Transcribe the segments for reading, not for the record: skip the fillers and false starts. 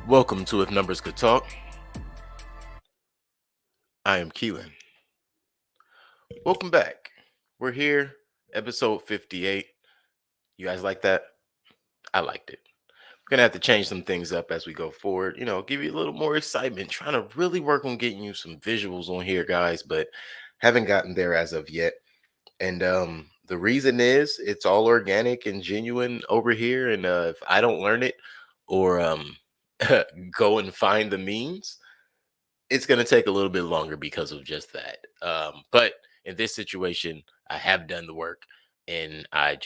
Welcome to If Numbers Could Talk. I am Keelan. Welcome back. We're here, episode 58. You guys like that? I liked it. We're gonna have to change some things up as we go forward. Give you a little more excitement. Trying to really work on getting you some visuals on here, guys, but haven't gotten there as of yet. And the reason is it's all organic and genuine over here. And if I don't learn it or go and find the means, it's going to take a little bit longer because of just that. But in this situation, I have done the work, and I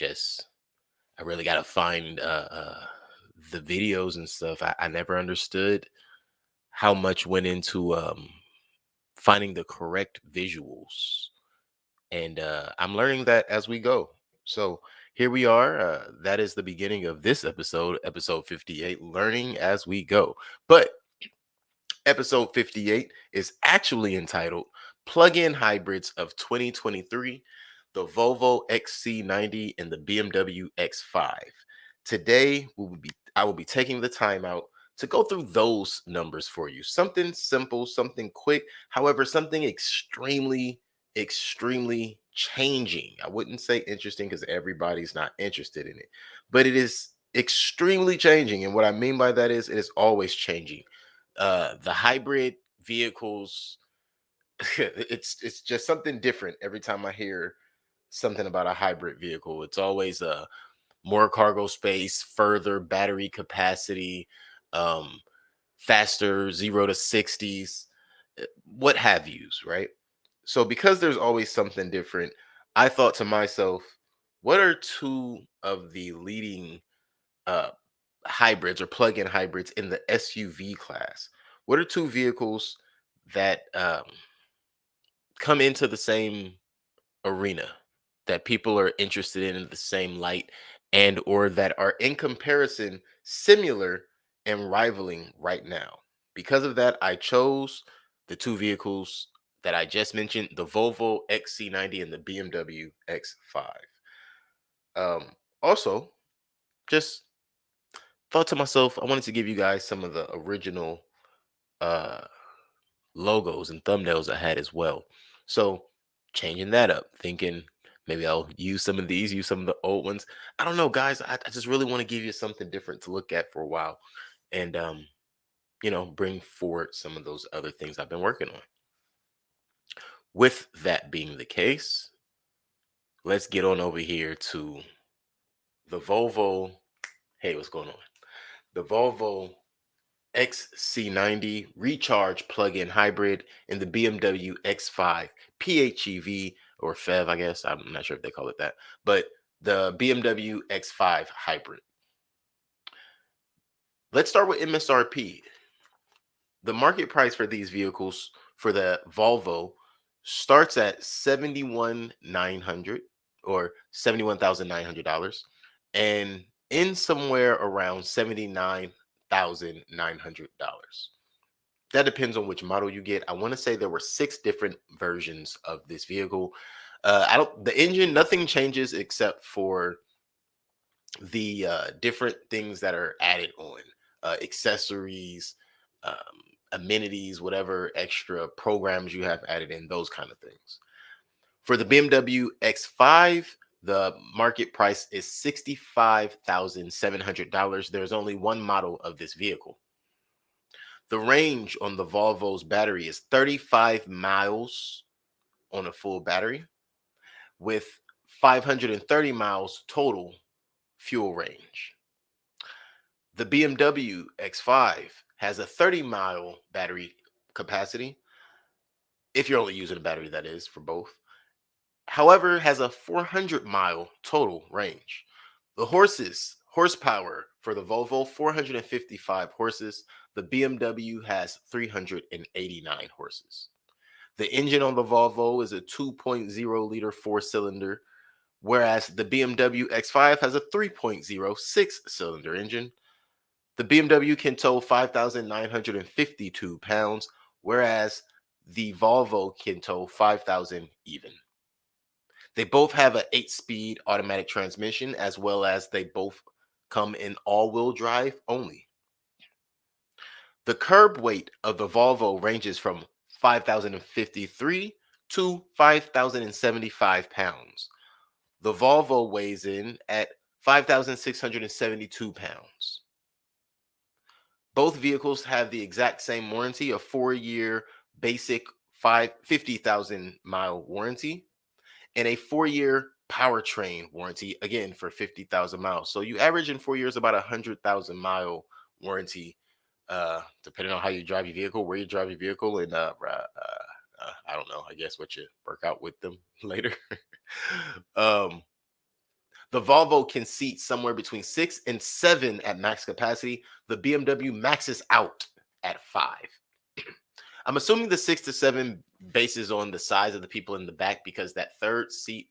really got to find the videos and stuff. I never understood how much went into finding the correct visuals, and I'm learning that as we go. So here we are. That is the beginning of this episode 58, learning as we go. But episode 58 is actually entitled Plug-in Hybrids of 2023, the Volvo XC90 and the BMW X5. Today, I will be taking the time out to go through those numbers for you. Something simple, something quick, however, something extremely changing. I wouldn't say interesting because everybody's not interested in it, but it is extremely changing. And what I mean by that is it is always changing. The hybrid vehicles, it's just something different every time I hear something about a hybrid vehicle. It's always more cargo space, further battery capacity, um, faster 0 to 60s, what have yous, right? So because there's always something different, I thought to myself, what are two of the leading uh, hybrids or plug-in hybrids in the SUV class? What are two vehicles that come into the same arena that people are interested in the same light, and or that are in comparison similar and rivaling right now? Because of that, I chose the two vehicles that I just mentioned, the Volvo XC90 and the BMW X5. Also, just thought to myself, I wanted to give you guys some of the original uh logos and thumbnails I had as well. So changing that up, thinking maybe I'll use some of these, use some of the old ones. I don't know, guys. I just really want to give you something different to look at for a while, and bring forward some of those other things I've been working on. With that being the case, let's get on over here to the Volvo. Hey, what's going on? The Volvo XC90 recharge plug-in hybrid and the BMW X5 PHEV or FEV, I guess. I'm not sure if they call it that, but the BMW X5 hybrid. Let's start with MSRP. The market price for these vehicles for the Volvo starts at 71,900 or $71,900 and ends somewhere around $79,900. That depends on which model you get. I want to say there were 6 different versions of this vehicle. The engine, nothing changes except for the different things that are added on, accessories, um, amenities, whatever extra programs you have added in, those kind of things. For the BMW X5, the market price is $65,700. There's only one model of this vehicle. The range on the Volvo's battery is 35 miles on a full battery with 530 miles total fuel range. The BMW X5 has a 30-mile battery capacity, if you're only using a battery, that is, for both. However, has a 400-mile total range. The horsepower for the Volvo, 455 horses. The BMW has 389 horses. The engine on the Volvo is a 2.0 liter 4-cylinder, whereas the BMW X5 has a 3.0 6-cylinder engine. The BMW can tow 5,952 pounds, whereas the Volvo can tow 5,000 even. They both have an 8-speed automatic transmission, as well as they both come in all-wheel drive only. The curb weight of the Volvo ranges from 5,053 to 5,075 pounds. The Volvo weighs in at 5,672 pounds. Both vehicles have the exact same warranty, a 4-year basic 50,000 mile warranty, and a 4-year powertrain warranty, again for 50,000 miles. So you average in 4 years about 100,000 mile warranty, depending on how you drive your vehicle, where you drive your vehicle, and I don't know, I guess what you work out with them later. um, the Volvo can seat somewhere between 6 and 7 at max capacity. The BMW maxes out at 5. I'm assuming the 6 to 7 bases on the size of the people in the back, because that third seat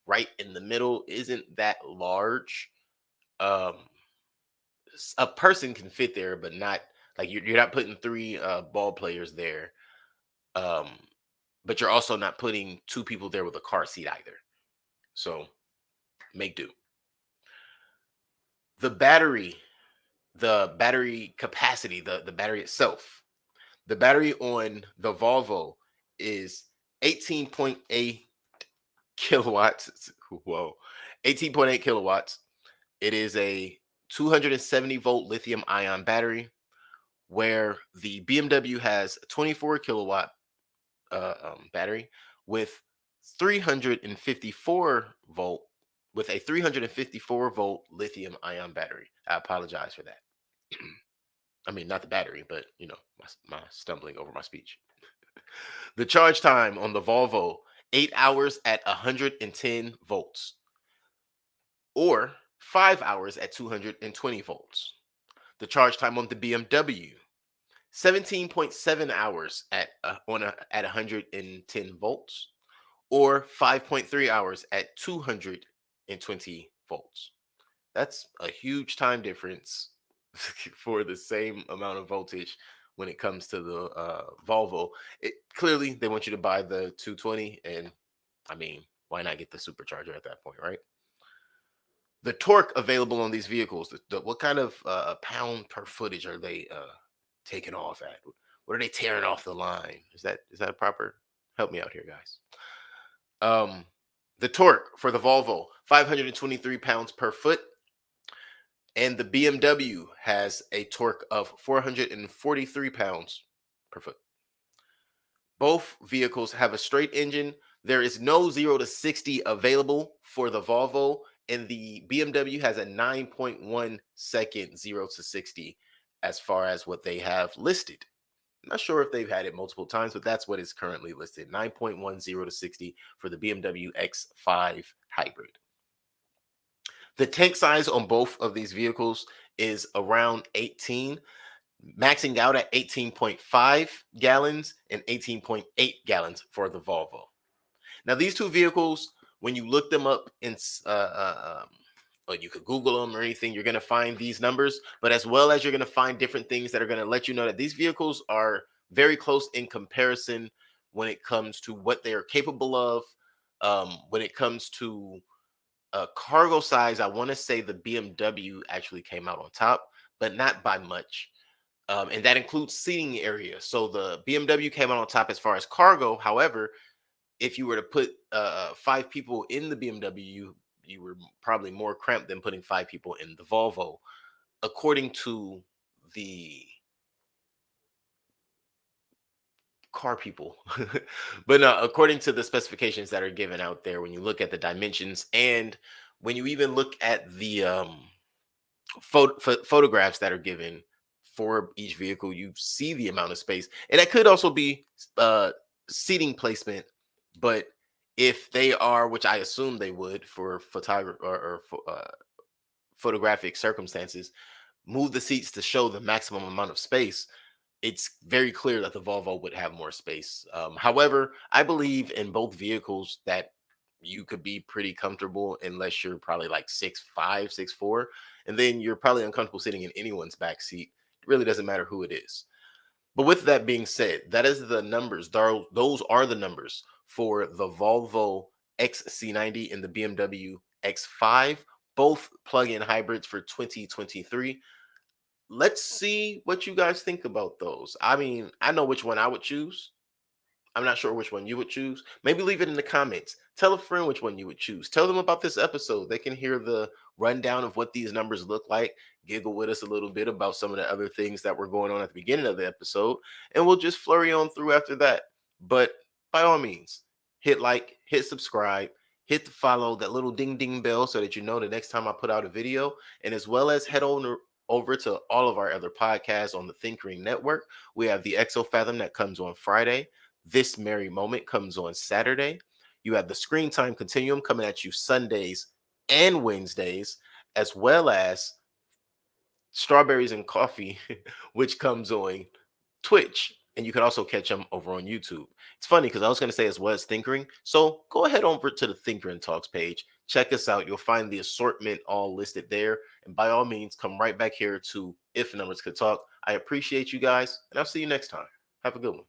right in the middle isn't that large. Um, a person can fit there, but not like you're not putting 3 ball players there. Um, but you're also not putting 2 people there with a car seat either. So make do. The battery capacity, the battery itself. The battery on the Volvo is 18.8 kilowatts. Whoa, 18.8 kilowatts. It is a 270 volt lithium ion battery, where the BMW has a 24 kilowatt battery with 354 volt with a 354 volt lithium ion battery. I apologize for that. I mean, not the battery, but my stumbling over my speech. The charge time on the Volvo, 8 hours at 110 volts, or 5 hours at 220 volts. The charge time on the BMW, 17.7 hours at 110 volts, or 5.3 hours at 220 volts. That's a huge time difference for the same amount of voltage when it comes to the Volvo. Clearly, they want you to buy the 220, and I mean, why not get the supercharger at that point, right? The torque available on these vehicles, what kind of pound per footage are they taking off at? What are they tearing off the line? Is that a proper? Help me out here, guys. The torque for the Volvo, 523 pounds per foot. And the BMW has a torque of 443 pounds per foot. Both vehicles have a straight engine. There is no 0 to 60 available for the Volvo, and the BMW has a 9.1 second 0 to 60 as far as what they have listed. I'm not sure if they've had it multiple times, but that's what is currently listed. 9.10 to 60 for the BMW X5 hybrid. The tank size on both of these vehicles is around 18, maxing out at 18.5 gallons and 18.8 gallons for the Volvo. Now, these two vehicles, when you look them up in, or you could Google them or anything, you're going to find these numbers, but as well as you're going to find different things that are going to let you know that these vehicles are very close in comparison when it comes to what they are capable of. When it comes to cargo size, I want to say the BMW actually came out on top, but not by much. And that includes seating area. So the BMW came out on top as far as cargo. However, if you were to put 5 people in the BMW, you were probably more cramped than putting 5 people in the Volvo, according to the car people. But no, according to the specifications that are given out there, when you look at the dimensions, and when you even look at the photographs that are given for each vehicle, you see the amount of space. And that could also be seating placement, but if they are, which I assume they would for photographic circumstances, move the seats to show the maximum amount of space, it's very clear that the Volvo would have more space. However, I believe in both vehicles that you could be pretty comfortable, unless you're probably like 6'5", 6'4", and then you're probably uncomfortable sitting in anyone's back seat. It really doesn't matter who it is. But with that being said, that is the numbers. Those are the numbers for the Volvo XC90 and the BMW X5, both plug-in hybrids for 2023. let's see what you guys think about those. I mean, I know which one I would choose. I'm not sure which one you would choose. Maybe leave it in the comments. Tell a friend which one you would choose. Tell them about this episode. They can hear the rundown of what these numbers look like, giggle with us a little bit about some of the other things that were going on at the beginning of the episode, and we'll just flurry on through after that. But by all means, hit like, hit subscribe, hit the follow, that little ding ding bell so that you know the next time I put out a video, and as well as head over to all of our other podcasts on the Thinkering Network. We have the Exo Fathom that comes on Friday. This Merry Moment comes on Saturday. You have the Screen Time Continuum coming at you Sundays and Wednesdays, as well as Strawberries and Coffee, which comes on Twitch. And you can also catch them over on YouTube. It's funny because I was going to say as well as Thinkering. So go ahead over to the Thinkering Talks page. Check us out. You'll find the assortment all listed there. And by all means, come right back here to If Numbers Could Talk. I appreciate you guys, and I'll see you next time. Have a good one.